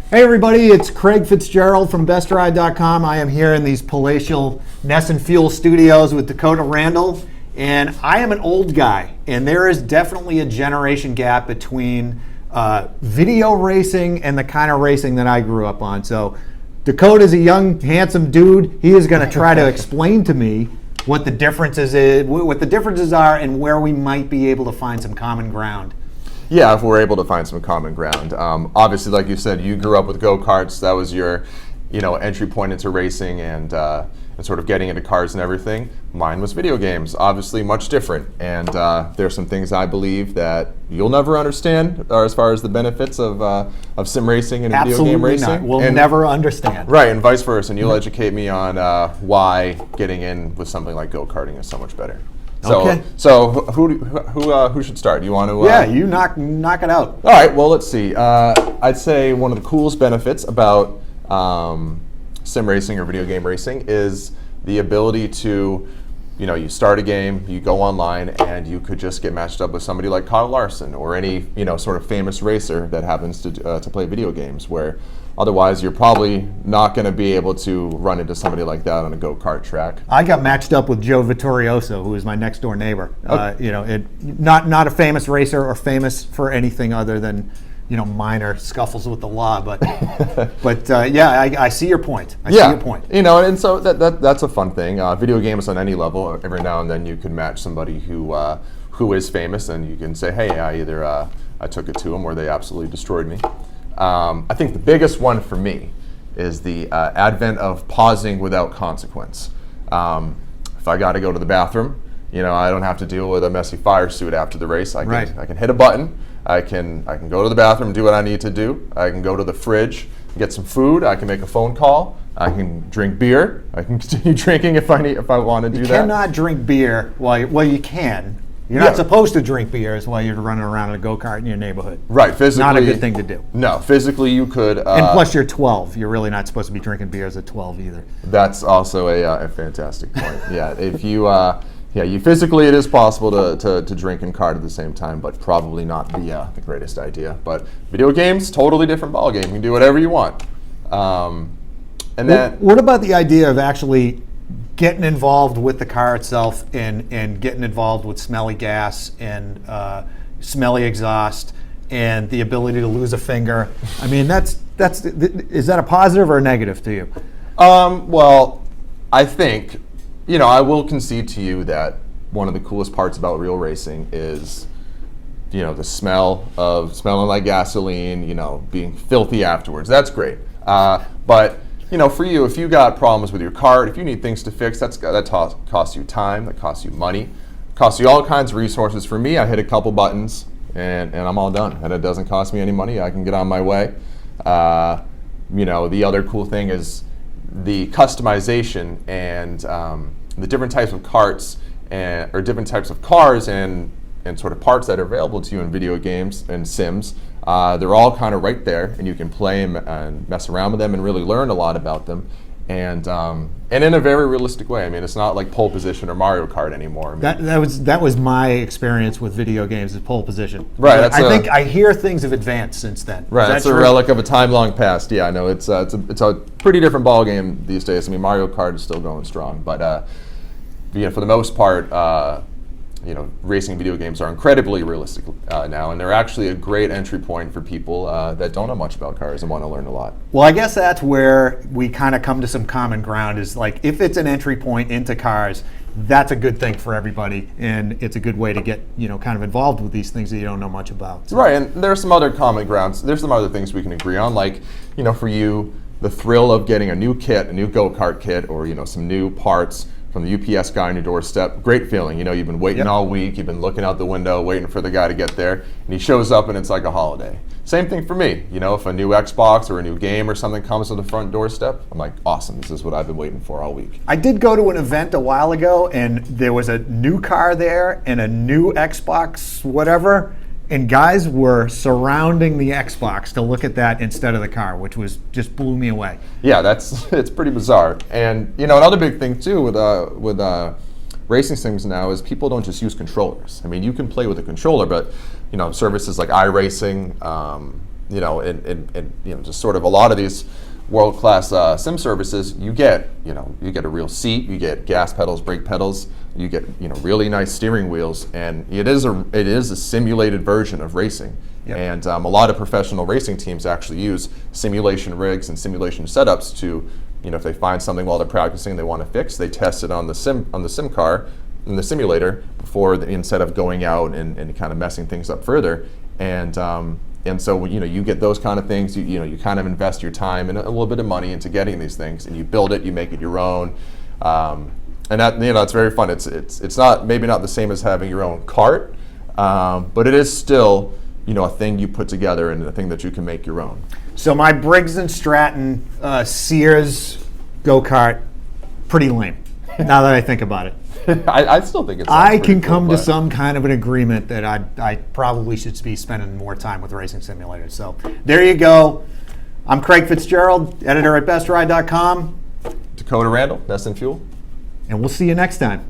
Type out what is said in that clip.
Hey everybody, it's Craig Fitzgerald from BestRide.com. I am here in these palatial Nesson Fuel studios with Dakota Randall, and I am an old guy, and there is definitely a generation gap between video racing and the kind of racing that I grew up on. So Dakota's a young, handsome dude. He is going to try to explain to me what the differences are and where we might be able to find some common ground. Yeah, if we're able to find some common ground. Obviously, like you said, you grew up with go-karts. That was your, entry point into racing and sort of getting into cars and everything. Mine was video games, obviously much different. And there's some things I believe that you'll never understand as far as the benefits of sim racing and video game racing. Absolutely not. We'll never understand. Right, and vice versa. And you'll educate me on why getting in with something like go-karting is so much better. Okay. So who should start? You want to? Yeah, you knock it out. All right. Well, let's see. I'd say one of the coolest benefits about sim racing or video game racing is the ability to, you start a game, you go online, and you could just get matched up with somebody like Kyle Larson or any sort of famous racer that happens to play video games. Where otherwise, you're probably not going to be able to run into somebody like that on a go-kart track. I got matched up with Joe Vittorioso, who is my next door neighbor. Okay. Not a famous racer or famous for anything other than minor scuffles with the law. But I see your point. I see your point. And so that's a fun thing. Video games on any level. Every now and then you can match somebody who is famous, and you can say, hey, I took it to them, or they absolutely destroyed me. I think the biggest one for me is the advent of pausing without consequence. If I got to go to the bathroom, I don't have to deal with a messy fire suit after the race. I can hit a button. I can go to the bathroom and do what I need to do. I can go to the fridge, get some food. I can make a phone call. I can drink beer. I can continue drinking if I want to do that. You cannot drink beer well, you can. You're not supposed to drink beers while you're running around in a go-kart in your neighborhood. Right, physically. Not a good thing to do. No, physically you could. And plus you're 12. You're really not supposed to be drinking beers at 12 either. That's also a fantastic point. Yeah, if you physically it is possible to drink and kart at the same time, but probably not the greatest idea. But video games, totally different ballgame. You can do whatever you want. What about the idea of actually getting involved with the car itself and getting involved with smelly gas and smelly exhaust and the ability to lose a finger? I mean, is that a positive or a negative to you? Well, I think, I will concede to you that one of the coolest parts about real racing is, the smell of smelling like gasoline, being filthy afterwards. That's great. But for you, if you got problems with your cart, if you need things to fix, that costs you time, that costs you money, costs you all kinds of resources. For me, I hit a couple buttons and I'm all done, and it doesn't cost me any money. I can get on my way. The other cool thing is the customization and the different types of carts or different types of cars and sort of parts that are available to you in video games and sims. They're all kind of right there, and you can play and mess around with them and really learn a lot about them, and in a very realistic way. I mean, it's not like pole position or Mario Kart anymore. I mean, that was my experience with video games, is pole position. Right. I think I hear things have advanced since then. Right. It's a relic of a time long past. Yeah. No. It's a pretty different ball game these days. I mean, Mario Kart is still going strong, but for the most part. Racing video games are incredibly realistic now, and they're actually a great entry point for people that don't know much about cars and want to learn a lot. Well, I guess that's where we kind of come to some common ground, is like, if it's an entry point into cars, that's a good thing for everybody, and it's a good way to get kind of involved with these things that you don't know much about. So. Right, and there's some other common grounds. There's some other things we can agree on, like for you, the thrill of getting a new kit, a new go-kart kit, or some new parts from the UPS guy on your doorstep. Great feeling. You've been waiting all week. You've been looking out the window, waiting for the guy to get there, and he shows up, and it's like a holiday. Same thing for me. If a new Xbox or a new game or something comes to the front doorstep, I'm like, awesome. This is what I've been waiting for all week. I did go to an event a while ago, and there was a new car there and a new Xbox whatever, and guys were surrounding the Xbox to look at that instead of the car, which just blew me away. Yeah, it's pretty bizarre. And another big thing too with racing sims now is people don't just use controllers. I mean, you can play with a controller, but services like iRacing, just sort of a lot of these world-class sim services, you get a real seat, you get gas pedals, brake pedals, you get really nice steering wheels, and it is a simulated version of racing. Yep. And a lot of professional racing teams actually use simulation rigs and simulation setups to, if they find something while they're practicing they want to fix, they test it on the sim car in the simulator instead of going out and kind of messing things up further. And so you get those kind of things. You kind of invest your time and a little bit of money into getting these things, and you build it, you make it your own, and that it's very fun. It's not maybe not the same as having your own kart, but it is still a thing you put together and a thing that you can make your own. So my Briggs & Stratton Sears Go-Kart, pretty lame. Now that I think about it. I still think it's. I can come to some kind of an agreement that I probably should be spending more time with racing simulators. So there you go. I'm Craig Fitzgerald, editor at bestride.com. Dakota Randall, Nest and Fuel. And we'll see you next time.